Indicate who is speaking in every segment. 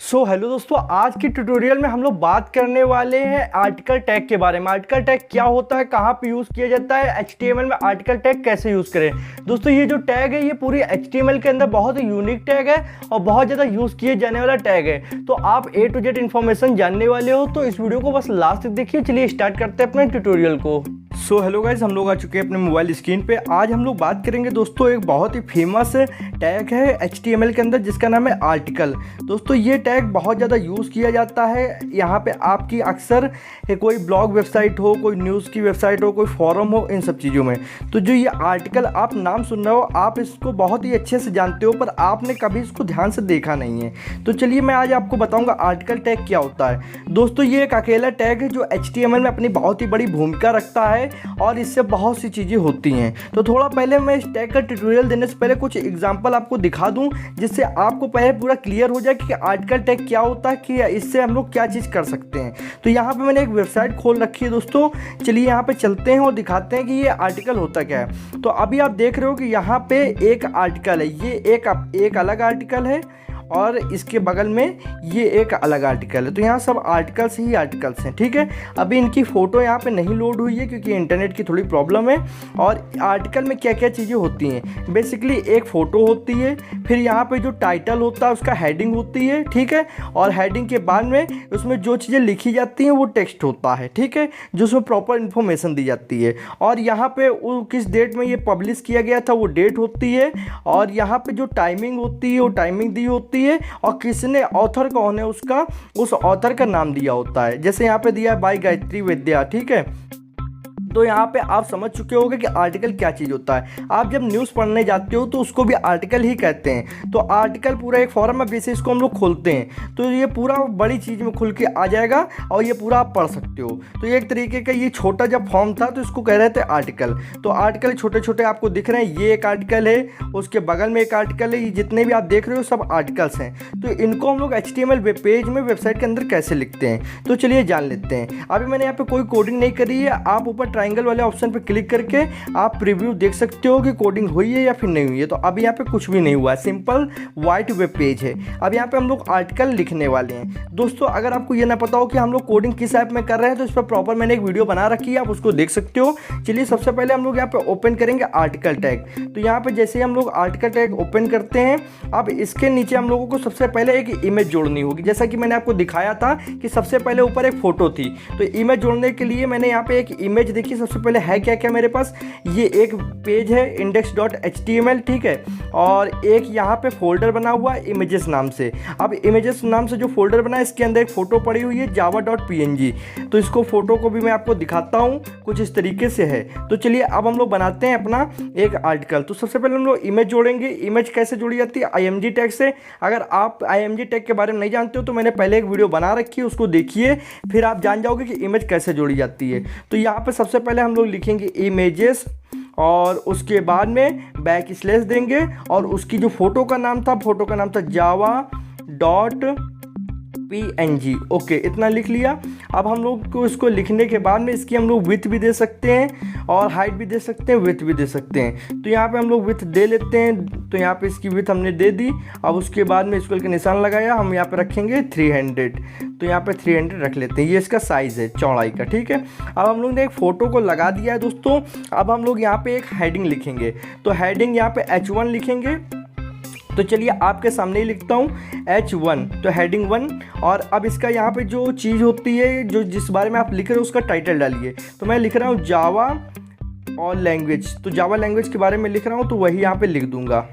Speaker 1: Hello दोस्तों, आज की ट्यूटोरियल में हम लोग बात करने वाले हैं आर्टिकल टैग के बारे में। आर्टिकल टैग क्या होता है, कहाँ पे यूज़ किया जाता है, HTML में आर्टिकल टैग कैसे यूज़ करें। दोस्तों ये जो टैग है ये पूरी HTML के अंदर बहुत ही यूनिक टैग है और बहुत ज़्यादा यूज़ किए जाने वाला टैग है। तो आप A to Z इन्फॉर्मेशन जानने वाले हो तो इस वीडियो को बस लास्ट तक देखिए। चलिए स्टार्ट करते हैं अपने ट्यूटोरियल को। हेलो गाइस, हम लोग आ चुके हैं अपने मोबाइल स्क्रीन पे। आज हम लोग बात करेंगे दोस्तों एक बहुत ही फेमस टैग है HTML के अंदर जिसका नाम है आर्टिकल। दोस्तों ये टैग बहुत ज़्यादा यूज़ किया जाता है। यहाँ पे आपकी अक्सर कोई ब्लॉग वेबसाइट हो, कोई न्यूज़ की वेबसाइट हो, कोई फॉरम हो, इन सब चीज़ों में। तो जो ये आर्टिकल आप नाम सुन रहे हो, आप इसको बहुत ही अच्छे से जानते हो पर आपने कभी इसको ध्यान से देखा नहीं है। तो चलिए मैं आज आपको बताऊँगा आर्टिकल टैग क्या होता है। दोस्तों ये एक अकेला टैग है जो HTML में अपनी बहुत ही बड़ी भूमिका रखता है और इससे बहुत सी चीज़ें होती हैं। तो थोड़ा पहले मैं इस टैग का ट्यूटोरियल देने से पहले कुछ एग्जांपल आपको दिखा दूं जिससे आपको पहले पूरा क्लियर हो जाए कि आर्टिकल टैग क्या होता है, कि इससे हम लोग क्या चीज़ कर सकते हैं। तो यहाँ पे मैंने एक वेबसाइट खोल रखी है दोस्तों। चलिए यहाँ पे चलते हैं और दिखाते हैं कि ये आर्टिकल होता क्या है। तो अभी आप देख रहे हो कि यहाँ पे एक आर्टिकल है, ये एक अलग आर्टिकल है और इसके बगल में ये एक अलग आर्टिकल है। तो यहाँ सब आर्टिकल्स ही आर्टिकल्स हैं, ठीक है। अभी इनकी फ़ोटो यहाँ पे नहीं लोड हुई है क्योंकि इंटरनेट की थोड़ी प्रॉब्लम है। और आर्टिकल में क्या क्या चीज़ें होती हैं, बेसिकली एक फ़ोटो होती है, फिर यहाँ पे जो टाइटल होता है उसका हेडिंग होती है, ठीक है। और हेडिंग के बाद में उसमें जो चीज़ें लिखी जाती हैं वो टेक्स्ट होता है, ठीक है, जो उसमें प्रॉपर इन्फॉर्मेशन दी जाती है। और यहाँ पे किस डेट में ये पब्लिश किया गया था वो डेट होती है। और यहाँ पे जो टाइमिंग होती है वो टाइमिंग दी होती है और किसने ऑथर कौन है उसका, उस ऑथर का नाम दिया होता है। जैसे यहाँ पे दिया है बाय गायत्री विद्या, ठीक है। तो यहाँ पे आप समझ चुके होंगे कि आर्टिकल क्या चीज़ होता है। आप जब न्यूज़ पढ़ने जाते हो तो उसको भी आर्टिकल ही कहते हैं। तो आर्टिकल पूरा एक फॉर्म है, बेसिस को हम लोग खोलते हैं तो ये पूरा बड़ी चीज़ में खुल के आ जाएगा और ये पूरा आप पढ़ सकते हो। तो ये एक तरीके का ये छोटा जब फॉर्म था तो इसको कह रहे थे आर्टिकल। तो आर्टिकल छोटे छोटे आपको दिख रहे हैं, ये एक आर्टिकल है, उसके बगल में एक आर्टिकल है, ये जितने भी आप देख रहे हो सब आर्टिकल्स हैं। तो इनको हम लोग HTML वेब पेज में वेबसाइट के अंदर कैसे लिखते हैं तो चलिए जान लेते हैं। अभी मैंने यहाँ पे कोई कोडिंग नहीं करी है। आप ऊपर ट्रायंगल वाले ऑप्शन पे क्लिक करके आप प्रीव्यू देख सकते हो कि कोडिंग हुई है या फिर नहीं हुई है। तो अभी यहाँ पे कुछ भी नहीं हुआ है, सिंपल वाइट वेब पेज है। अब यहाँ पे हम लोग आर्टिकल लिखने वाले हैं। दोस्तों अगर आपको ये ना पता हो कि हम लोग कोडिंग किस ऐप में कर रहे हैं तो इस पर प्रॉपर मैंने एक वीडियो बना रखी है, आप उसको देख सकते हो। चलिए सबसे पहले हम लोग यहाँ पे ओपन करेंगे आर्टिकल टैग। तो यहाँ पे जैसे हम लोग आर्टिकल टैग ओपन करते हैं, अब इसके नीचे हम लोगों को सबसे पहले एक इमेज जोड़नी होगी। जैसा कि मैंने आपको दिखाया था कि सबसे पहले ऊपर एक फोटो थी, तो इमेज जोड़ने के लिए मैंने यहाँ पे एक इमेज देखी। सबसे पहले है क्या क्या मेरे पास, ये एक पेज है index.html, ठीक है। और एक यहाँ पे फोल्डर बना हुआ है इमेजेस नाम से। अब इमेजेस नाम से जो फोल्डर बना है इसके अंदर एक फ़ोटो पड़ी हुई है java.png। तो इसको फोटो को भी मैं आपको दिखाता हूँ, कुछ इस तरीके से है। तो चलिए अब हम लोग बनाते हैं अपना एक आर्टिकल। तो सबसे पहले हम लोग इमेज जोड़ेंगे। इमेज कैसे जोड़ी जाती है, img टैग से। अगर आप img टैग के बारे में नहीं जानते हो तो मैंने पहले एक वीडियो बना रखी है, उसको देखिए, फिर आप जान जाओगे कि इमेज कैसे जोड़ी जाती है। तो यहाँ पे सबसे पहले हम लोग लिखेंगे इमेजेस और उसके बाद में बैक स्लैश देंगे और उसकी जो फोटो का नाम था java.png। ओके, इतना लिख लिया। अब हम लोग को इसको लिखने के बाद में इसकी हम लोग विड्थ भी दे सकते हैं और हाइट भी दे सकते हैं, विड्थ भी दे सकते हैं। तो यहाँ पे हम लोग विड्थ दे लेते हैं। तो यहाँ पे इसकी विड्थ हमने दे दी। अब उसके बाद में स्क्वायर का निशान लगाया, हम यहाँ पे रखेंगे 300। तो यहाँ पे 300 रख लेते हैं। ये इसका साइज़ है चौड़ाई का, ठीक है। अब हम लोग ने एक फ़ोटो को लगा दिया है दोस्तों। अब हम लोग यहाँ पे एक हेडिंग लिखेंगे। तो हेडिंग यहाँ पे H1 लिखेंगे। तो चलिए आपके सामने ही लिखता हूँ H1, तो हेडिंग 1। और अब इसका यहाँ पे जो चीज़ होती है, जो जिस बारे में आप लिख रहे हो उसका टाइटल डालिए। तो मैं लिख रहा हूँ जावा और लैंग्वेज, तो जावा लैंग्वेज के बारे में लिख रहा हूँ तो वही यहाँ पे लिख दूंगा।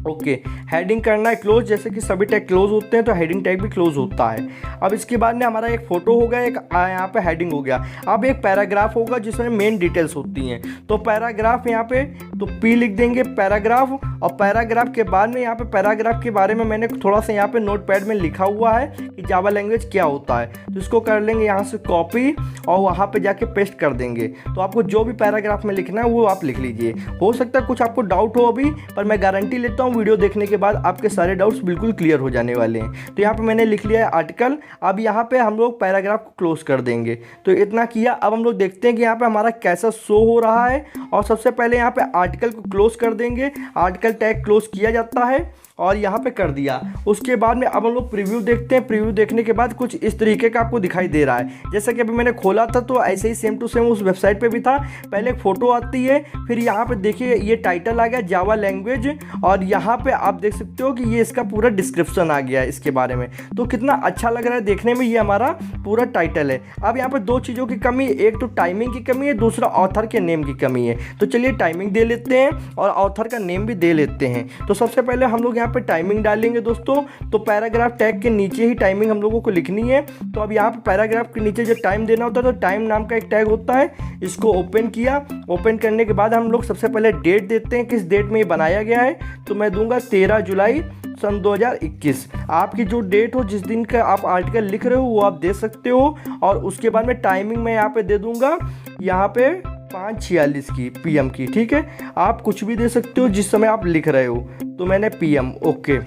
Speaker 1: ओके, हेडिंग करना है क्लोज, जैसे कि सभी टैग क्लोज होते हैं तो हेडिंग टैग भी क्लोज होता है। अब इसके बाद में हमारा एक फ़ोटो हो गया, एक यहाँ पे हेडिंग हो गया। अब एक पैराग्राफ होगा जिसमें मेन डिटेल्स होती हैं। तो पैराग्राफ यहाँ पे तो P लिख देंगे पैराग्राफ। और पैराग्राफ के बाद में यहाँ पे पैराग्राफ के बारे में मैंने थोड़ा सा यहाँ पे नोटपैड में लिखा हुआ है कि जावा लैंग्वेज क्या होता है। तो इसको कर लेंगे यहाँ से कॉपी और वहाँ पे जाके पेस्ट कर देंगे। तो आपको जो भी पैराग्राफ में लिखना है वो आप लिख लीजिए। हो सकता है कुछ आपको डाउट हो अभी, पर मैं गारंटी लेता हूँ वीडियो देखने के बाद आपके सारे डाउट्स बिल्कुल क्लियर हो जाने वाले हैं। तो यहाँ पे मैंने लिख लिया है आर्टिकल। अब यहाँ पे हम लोग पैराग्राफ को क्लोज कर देंगे। तो इतना किया। अब हम लोग देखते हैं कि यहाँ पे हमारा कैसा शो हो रहा है। और सबसे पहले यहाँ पे आर्टिकल को क्लोज कर देंगे। आर्टिकल टैग क्लोज किया जाता है और यहाँ पे कर दिया। उसके बाद में अब हम लोग प्रीव्यू देखते हैं। प्रीव्यू देखने के बाद कुछ इस तरीके का आपको दिखाई दे रहा है। जैसा कि अभी मैंने खोला था तो ऐसे ही सेम टू सेम उस वेबसाइट पे भी था। पहले एक फ़ोटो आती है, फिर यहाँ पे देखिए ये टाइटल आ गया जावा लैंग्वेज, और यहाँ पे आप देख सकते हो कि ये इसका पूरा डिस्क्रिप्शन आ गया है इसके बारे में। तो कितना अच्छा लग रहा है देखने में, ये हमारा पूरा टाइटल है। अब यहाँ पे दो चीज़ों की कमी है, एक तो टाइमिंग की कमी है, दूसरा ऑथर के नेम की कमी है। तो चलिए टाइमिंग दे लेते हैं और ऑथर का नेम भी दे लेते हैं। तो सबसे पहले हम लोग यहाँ पे टाइमिंग डालेंगे दोस्तों। तो पैराग्राफ टैग के नीचे ही टाइमिंग हम लोगों को लिखनी है। तो अब यहाँ पे पैराग्राफ के नीचे जो टाइम देना होता है तो टाइम नाम का एक टैग होता है, इसको ओपन किया। ओपन करने के बाद हम लोग सबसे पहले डेट देते हैं, किस डेट में ये बनाया गया है। तो मैं दूंगा 13 जुलाई सन 2021। आपकी जो डेट हो, जिस दिन का आप आर्टिकल लिख रहे हो वो आप दे सकते हो। और उसके बाद में टाइमिंग मैं यहाँ पे दे दूंगा, यहाँ पे 5:46 की PM की। ठीक है, आप कुछ भी दे सकते हो जिस समय आप लिख रहे हो। तो मैंने PM, ओके।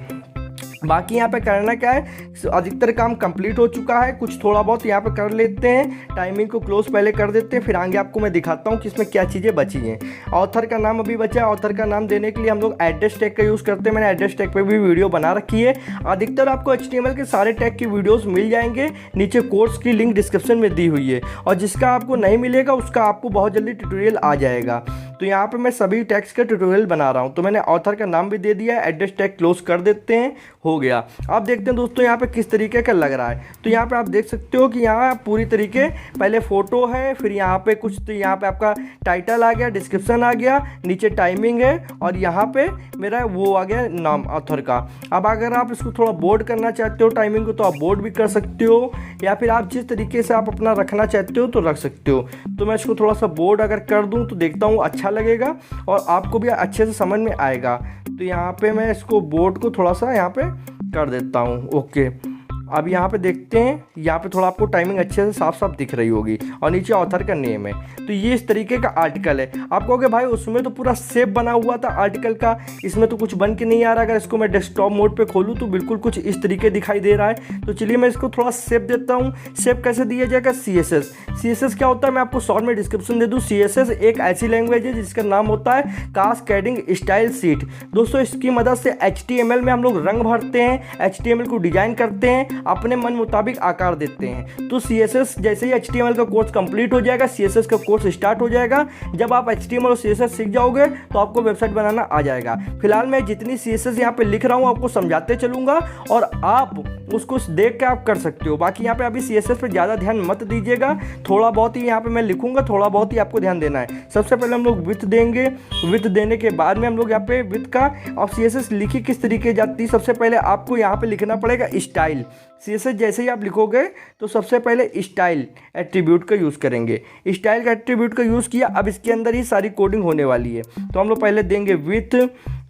Speaker 1: बाकी यहाँ पे करना क्या है, अधिकतर काम कंप्लीट हो चुका है, कुछ थोड़ा बहुत यहाँ पे कर लेते हैं। टाइमिंग को क्लोज पहले कर देते हैं, फिर आगे आपको मैं दिखाता हूँ कि इसमें क्या चीज़ें बची हैं। ऑथर का नाम अभी बचा है। ऑथर का नाम देने के लिए हम लोग एड्रेस टैग का यूज़ करते हैं। मैंने एड्रेस टैग पे भी वीडियो बना रखी है। अधिकतर आपको HTML के सारे टैग की वीडियोज़ मिल जाएंगे, नीचे कोर्स की लिंक डिस्क्रिप्शन में दी हुई है। और जिसका आपको नहीं मिलेगा उसका आपको बहुत जल्दी ट्यूटोरियल आ जाएगा। तो यहाँ पे मैं सभी टैग्स का ट्यूटोरियल बना रहा हूँ। तो मैंने ऑथर का नाम भी दे दिया है, एड्रेस टैग क्लोज कर देते हैं, हो गया। अब देखते हैं दोस्तों यहाँ पे किस तरीके का लग रहा है। तो यहाँ पे आप देख सकते हो कि यहाँ पूरी तरीके पहले फ़ोटो है, फिर यहाँ पे कुछ, तो यहाँ पे आपका टाइटल आ गया, डिस्क्रिप्शन आ गया, नीचे टाइमिंग है, और यहाँ पे मेरा वो आ गया नाम ऑथर का। अब अगर आप इसको थोड़ा बोर्ड करना चाहते हो टाइमिंग को तो आप बोर्ड भी कर सकते हो, या फिर आप जिस तरीके से आप अपना रखना चाहते हो तो रख सकते हो। तो मैं इसको थोड़ा सा बोर्ड अगर कर दूँ तो देखता हूँ अच्छा लगेगा और आपको भी अच्छे से समझ में आएगा। तो यहाँ पे मैं इसको बोर्ड को थोड़ा सा यहाँ पे कर देता हूँ, ओके। अब यहाँ पे देखते हैं, यहाँ पे थोड़ा आपको टाइमिंग अच्छे से साफ साफ दिख रही होगी, और नीचे ऑथर का नेम है। तो ये इस तरीके का आर्टिकल है। आप कहोगे भाई उसमें तो पूरा सेप बना हुआ था आर्टिकल का, इसमें तो कुछ बन के नहीं आ रहा। अगर इसको मैं डेस्कटॉप मोड पे खोलूँ तो बिल्कुल कुछ इस तरीके दिखाई दे रहा है। तो चलिए मैं इसको थोड़ा सेप देता हूँ। सेप कैसे दिया जाएगा, CSS क्या होता है मैं आपको शॉर्ट में डिस्क्रिप्शन दे दूँ। CSS एक ऐसी लैंग्वेज है जिसका नाम होता है कास्केडिंग स्टाइल शीट। दोस्तों इसकी मदद से HTML में हम लोग रंग भरते हैं, HTML को डिजाइन करते हैं, अपने मन मुताबिक आकार देते हैं। तो CSS जैसे ही HTML का कोर्स कंप्लीट हो जाएगा, CSS का कोर्स स्टार्ट हो जाएगा। जब आप HTML और CSS सीख जाओगे तो आपको वेबसाइट बनाना आ जाएगा। फिलहाल मैं जितनी CSS यहाँ पे लिख रहा हूँ आपको समझाते चलूँगा, और आप उसको देख के आप कर सकते हो। बाकी यहाँ पे अभी CSS पे ज़्यादा ध्यान मत दीजिएगा, थोड़ा बहुत ही यहाँ पे मैं लिखूँगा, थोड़ा बहुत ही आपको ध्यान देना है। सबसे पहले हम लोग विड्थ देंगे। विड्थ देने के बाद में हम लोग यहाँ पे विड्थ का और CSS लिखी किस तरीके जाती है। सबसे पहले आपको यहाँ पे लिखना पड़ेगा स्टाइल। CSS जैसे ही आप लिखोगे तो सबसे पहले स्टाइल एट्रीब्यूट का यूज़ करेंगे। स्टाइल का एट्रीब्यूट का यूज़ किया, अब इसके अंदर ही सारी कोडिंग होने वाली है। तो हम लोग पहले देंगे विड्थ।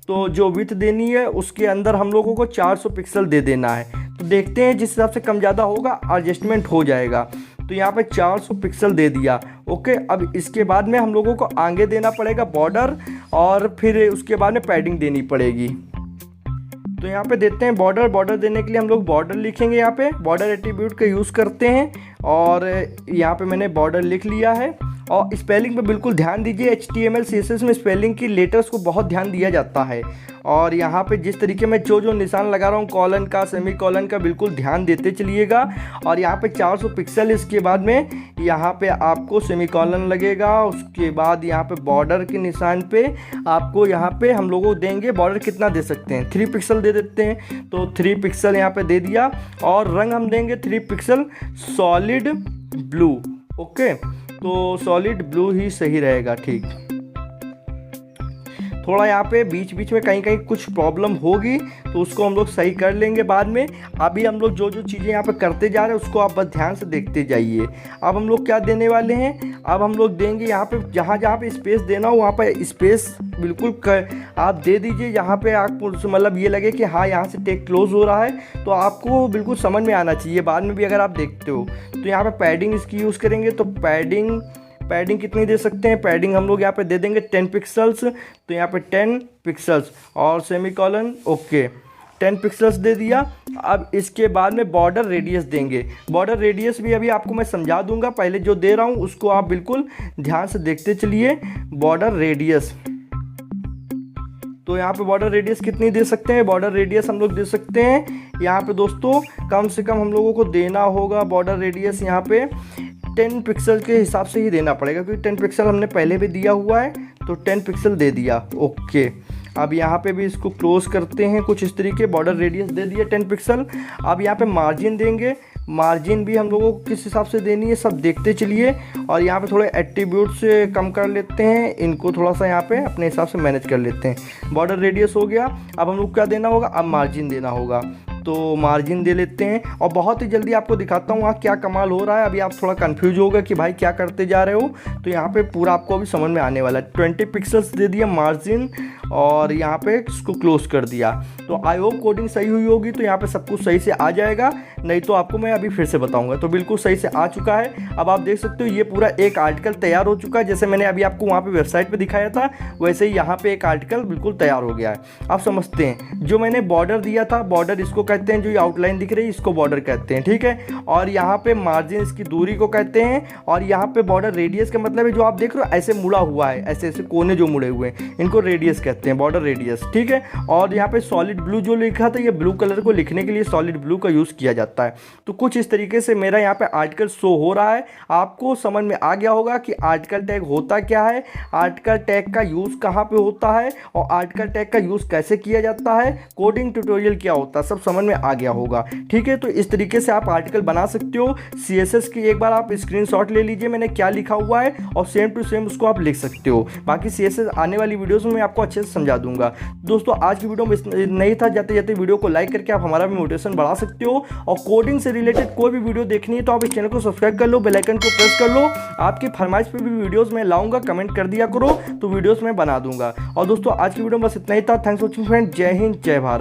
Speaker 1: तो जो विड्थ देनी है उसके अंदर हम लोगों को 400 पिक्सल दे देना है। तो देखते हैं जिस हिसाब से कम ज़्यादा होगा एडजस्टमेंट हो जाएगा। तो यहाँ पे 400 पिक्सल दे दिया, ओके। अब इसके बाद में हम लोगों को आगे देना पड़ेगा बॉर्डर, और फिर उसके बाद में पैडिंग देनी पड़ेगी। तो यहाँ पे देते हैं बॉर्डर। बॉर्डर देने के लिए हम लोग बॉर्डर लिखेंगे, यहाँ पे बॉर्डर एट्रीब्यूट का यूज़ करते हैं, और यहाँ पे मैंने बॉर्डर लिख लिया है। और स्पेलिंग पे बिल्कुल ध्यान दीजिए, HTML CSS में स्पेलिंग की लेटर्स को बहुत ध्यान दिया जाता है। और यहाँ पे जिस तरीके में जो निशान लगा रहा हूँ कॉलन का, सेमी कॉलन का, बिल्कुल ध्यान देते चलिएगा। और यहाँ पे 400 पिक्सल, इसके बाद में यहाँ पे आपको सेमी कॉलन लगेगा। उसके बाद यहाँ पे बॉर्डर के निशान पे आपको यहाँ पे हम लोगों देंगे बॉर्डर कितना दे सकते हैं, 3 पिक्सल दे देते हैं। तो 3 पिक्सल यहाँ पे दे दिया, और रंग हम देंगे 3 पिक्सल सॉलिड ब्लू, ओके। तो सॉलिड ब्लू ही सही रहेगा, ठीक। थोड़ा यहाँ पे बीच बीच में कहीं कहीं कुछ प्रॉब्लम होगी तो उसको हम लोग सही कर लेंगे बाद में। अभी हम लोग जो चीज़ें यहाँ पे करते जा रहे हैं उसको आप बस ध्यान से देखते जाइए। अब हम लोग क्या देने वाले हैं, अब हम लोग देंगे यहाँ पे जहाँ जहाँ पे स्पेस देना हो वहाँ पे स्पेस बिल्कुल आप दे दीजिए। यहाँ पे आपको मतलब ये लगे कि हाँ यहाँ से टेक क्लोज हो रहा है, तो आपको बिल्कुल समझ में आना चाहिए बाद में भी अगर आप देखते हो। तो यहाँ पे पैडिंग इसकी यूज़ करेंगे। तो पैडिंग कितनी दे सकते हैं, पैडिंग हम लोग यहाँ पे दे देंगे 10 पिक्सल्स। तो यहाँ पे 10 पिक्सल्स और सेमीकॉलन, ओके, 10 पिक्सल्स दे दिया। अब इसके बाद में बॉर्डर रेडियस देंगे। बॉर्डर रेडियस भी अभी आपको मैं समझा दूंगा, पहले जो दे रहा हूँ उसको आप बिल्कुल ध्यान से देखते चलिए। बॉर्डर रेडियस, तो यहाँ पे बॉर्डर रेडियस कितनी दे सकते हैं, बॉर्डर रेडियस हम लोग दे सकते हैं यहाँ पे दोस्तों कम से कम हम लोगों को देना होगा बॉर्डर रेडियस यहाँ पे 10 पिक्सल के हिसाब से ही देना पड़ेगा, क्योंकि 10 पिक्सल हमने पहले भी दिया हुआ है, तो 10 पिक्सल दे दिया। ओके, अब यहाँ पे भी इसको क्लोज करते हैं कुछ इस तरीके, बॉर्डर रेडियस दे दिया 10 पिक्सल। अब यहाँ पे मार्जिन देंगे, मार्जिन भी हम लोगों को किस हिसाब से देनी है सब देखते चलिए। और यहाँ पे थोड़े एट्रीब्यूट से कम कर लेते हैं, इनको थोड़ा सा यहाँ पे अपने हिसाब से मैनेज कर लेते हैं। बॉर्डर रेडियस हो गया, अब हम लोग क्या देना होगा, अब मार्जिन देना होगा, तो मार्जिन दे लेते हैं। और बहुत ही जल्दी आपको दिखाता हूँ वहाँ क्या कमाल हो रहा है। अभी आप थोड़ा कंफ्यूज होगा कि भाई क्या करते जा रहे हो, तो यहाँ पे पूरा आपको अभी समझ में आने वाला है। 20 पिक्सल्स दे दिया मार्जिन और यहाँ पे इसको क्लोज कर दिया। तो आई होप कोडिंग सही हुई होगी, तो यहाँ पे सब कुछ सही से आ जाएगा, नहीं तो आपको मैं अभी फिर से बताऊंगा। तो बिल्कुल सही से आ चुका है। अब आप देख सकते हो ये पूरा एक आर्टिकल तैयार हो चुका है, जैसे मैंने अभी आपको वहाँ पे वेबसाइट पे दिखाया था वैसे ही यहाँ पे एक आर्टिकल बिल्कुल तैयार हो गया है। आप समझते हैं, जो मैंने बॉर्डर दिया था, बॉर्डर इसको कहते हैं, जो ये आउटलाइन दिख रही है इसको बॉर्डर कहते हैं, ठीक है। और यहाँ पे मार्जिन इसकी दूरी को कहते हैं, और यहाँ पे बॉर्डर रेडियस का मतलब है जो आप देख रहे हो ऐसे मुड़ा हुआ है, ऐसे ऐसे कोने जो मुड़े हुए हैं इनको रेडियस कहते हैं, बॉर्डर रेडियस, ठीक है। और यहाँ पे सॉलिड ब्लू जो लिखा था, ये ब्लू कलर को लिखने के लिए सॉलिड ब्लू का यूज़ किया जाता है। तो कुछ इस तरीके से मेरा यहाँ पे आर्टिकल शो हो रहा है। आपको समझ में आ गया होगा कि आर्टिकल टैग होता क्या है, आर्टिकल टैग का यूज़ कहाँ पे होता है और आर्टिकल टैग का यूज़ कैसे किया जाता है, कोडिंग ट्यूटोरियल क्या होता है, सब समझ में आ गया होगा, ठीक है। तो इस तरीके से आप आर्टिकल बना सकते हो। CSS की एक बार आप स्क्रीनशॉट ले लीजिए मैंने क्या लिखा हुआ है, और सेम टू सेम उसको आप लिख सकते हो। बाकी CSS आने वाली वीडियोस में मैं आपको अच्छे से समझा दूंगा। दोस्तों आज की वीडियो में नहीं था, जाते जाते वीडियो को लाइक करके आप हमारा भी मोटिवेशन बढ़ा सकते हो। और कोडिंग से रिलेटेड कोई भी वीडियो देखनी है तो आप इस चैनल को सब्सक्राइब कर लो, बेल आइकन को प्रेस कर लो। आपकी फरमाइश पे भी वीडियोस मैं लाऊंगा, कमेंट कर दिया करो तो वीडियोस मैं बना दूंगा। और दोस्तों आज की वीडियो में बस इतना ही था। थैंक्स फॉर वॉचिंग फ्रेंड, जय हिंद जय भारत।